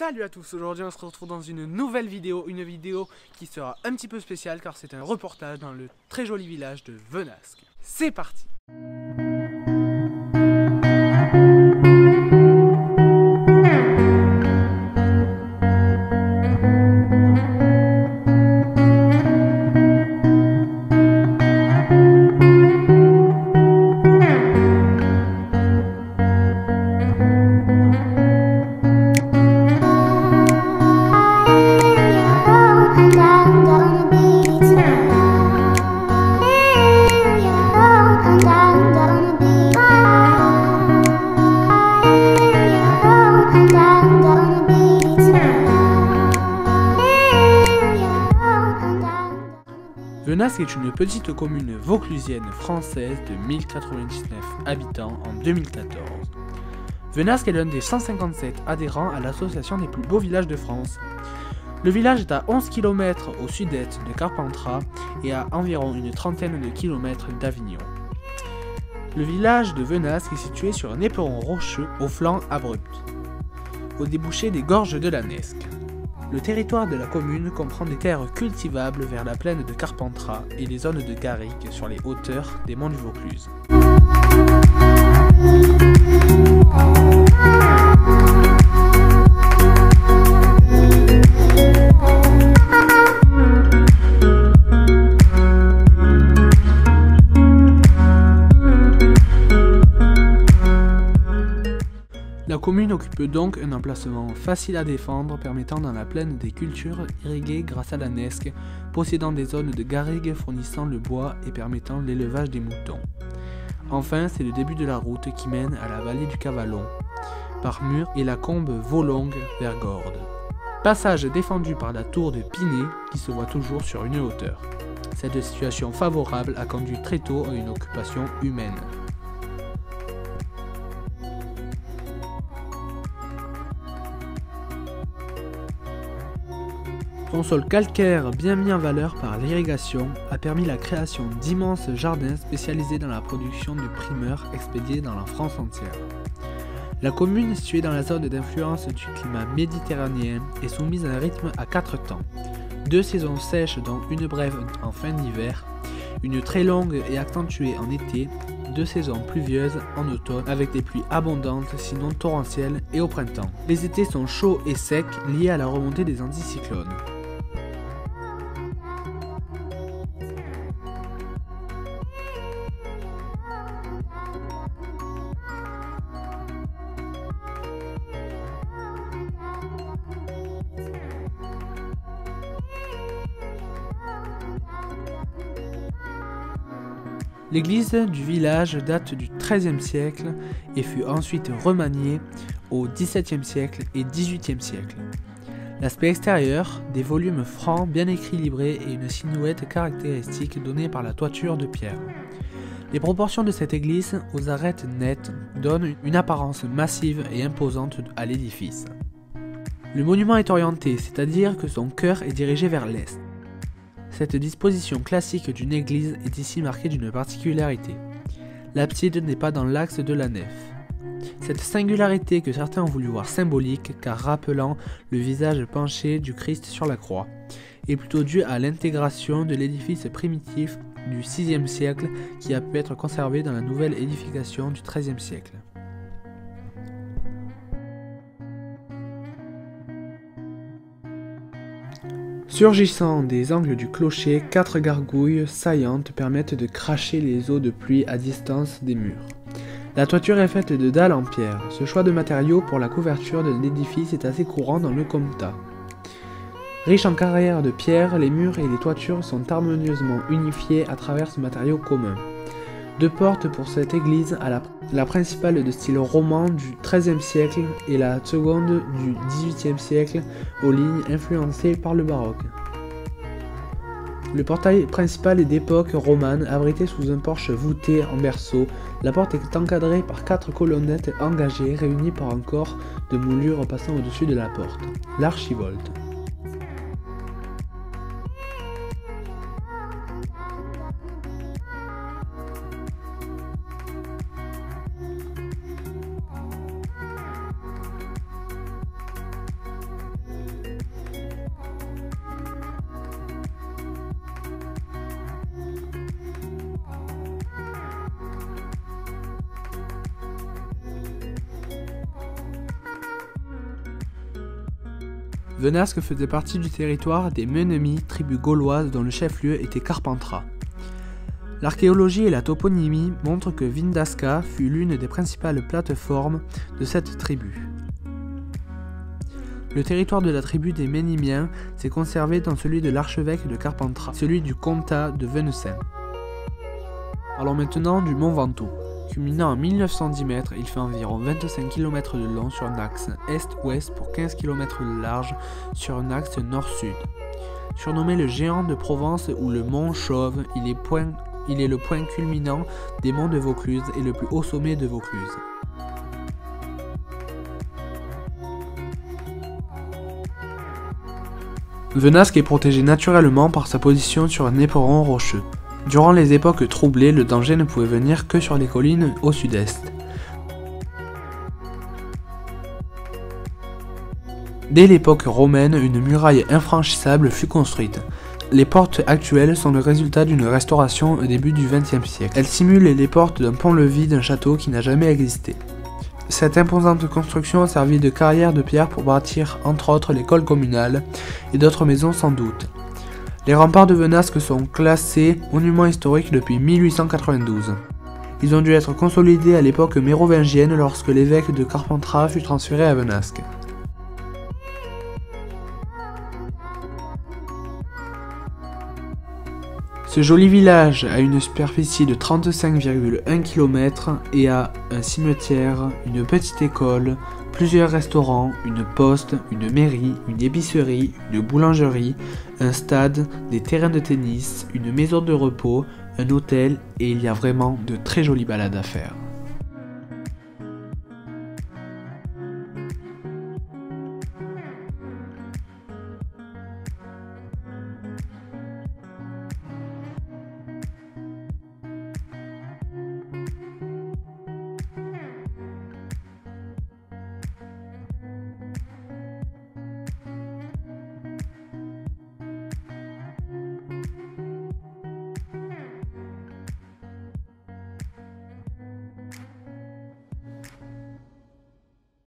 Salut à tous, aujourd'hui on se retrouve dans une nouvelle vidéo, qui sera un petit peu spéciale car c'est un reportage dans le très joli village de Venasque. C'est parti! Venasque est une petite commune vauclusienne française de 1099 habitants en 2014. Venasque est l'un des 157 adhérents à l'association des plus beaux villages de France. Le village est à 11 km au sud-est de Carpentras et à environ une trentaine de kilomètres d'Avignon. Le village de Venasque est situé sur un éperon rocheux au flanc abrupt, au débouché des gorges de la Nesque. Le territoire de la commune comprend des terres cultivables vers la plaine de Carpentras et les zones de garrigues sur les hauteurs des monts du Vaucluse. La commune occupe donc un emplacement facile à défendre, permettant dans la plaine des cultures irriguées grâce à la Nesque, possédant des zones de garrigues fournissant le bois et permettant l'élevage des moutons. Enfin, c'est le début de la route qui mène à la vallée du Cavallon, par Mur et la combe Vaulongue vers Gordes. Passage défendu par la tour de Pinet qui se voit toujours sur une hauteur. Cette situation favorable a conduit très tôt à une occupation humaine. Son sol calcaire, bien mis en valeur par l'irrigation, a permis la création d'immenses jardins spécialisés dans la production de primeurs expédiés dans la France entière. La commune, située dans la zone d'influence du climat méditerranéen, est soumise à un rythme à 4 temps. 2 saisons sèches dont une brève en fin d'hiver, une très longue et accentuée en été, 2 saisons pluvieuses en automne avec des pluies abondantes sinon torrentielles et au printemps. Les étés sont chauds et secs liés à la remontée des anticyclones. L'église du village date du XIIIe siècle et fut ensuite remaniée au XVIIe siècle et XVIIIe siècle. L'aspect extérieur, des volumes francs bien équilibrés et une silhouette caractéristique donnée par la toiture de pierre. Les proportions de cette église, aux arêtes nettes, donnent une apparence massive et imposante à l'édifice. Le monument est orienté, c'est-à-dire que son cœur est dirigé vers l'est. Cette disposition classique d'une église est ici marquée d'une particularité. L'abside n'est pas dans l'axe de la nef. Cette singularité que certains ont voulu voir symbolique, car rappelant le visage penché du Christ sur la croix, est plutôt due à l'intégration de l'édifice primitif du VIe siècle qui a pu être conservé dans la nouvelle édification du XIIIe siècle. Surgissant des angles du clocher, 4 gargouilles saillantes permettent de cracher les eaux de pluie à distance des murs. La toiture est faite de dalles en pierre. Ce choix de matériaux pour la couverture de l'édifice est assez courant dans le Comtat. Riches en carrières de pierre, les murs et les toitures sont harmonieusement unifiés à travers ce matériau commun. 2 portes pour cette église, la principale de style roman du XIIIe siècle et la seconde du XVIIIe siècle aux lignes influencées par le baroque. Le portail principal est d'époque romane, abrité sous un porche voûté en berceau. La porte est encadrée par 4 colonnettes engagées réunies par un corps de moulure passant au-dessus de la porte, l'archivolte. Venasque faisait partie du territoire des Menemi, tribu gauloise dont le chef-lieu était Carpentras. L'archéologie et la toponymie montrent que Vindasca fut l'une des principales plateformes de cette tribu. Le territoire de la tribu des Ménimiens s'est conservé dans celui de l'archevêque de Carpentras, celui du comtat de Venessin. Parlons maintenant du mont Ventoux. Culminant à 1910 mètres, il fait environ 25 km de long sur un axe est-ouest pour 15 km de large sur un axe nord-sud. Surnommé le géant de Provence ou le mont Chauve, il est le point culminant des monts de Vaucluse et le plus haut sommet de Vaucluse. Venasque est protégé naturellement par sa position sur un éperon rocheux. Durant les époques troublées, le danger ne pouvait venir que sur les collines au sud-est. Dès l'époque romaine, une muraille infranchissable fut construite. Les portes actuelles sont le résultat d'une restauration au début du XXe siècle. Elles simulent les portes d'un pont-levis d'un château qui n'a jamais existé. Cette imposante construction a servi de carrière de pierre pour bâtir entre autres l'école communale et d'autres maisons sans doute. Les remparts de Venasque sont classés monuments historiques depuis 1892. Ils ont dû être consolidés à l'époque mérovingienne lorsque l'évêque de Carpentras fut transféré à Venasque. Ce joli village a une superficie de 35,1 km et a un cimetière, une petite école, plusieurs restaurants, une poste, une mairie, une épicerie, une boulangerie, un stade, des terrains de tennis, une maison de repos, un hôtel et il y a vraiment de très jolies balades à faire.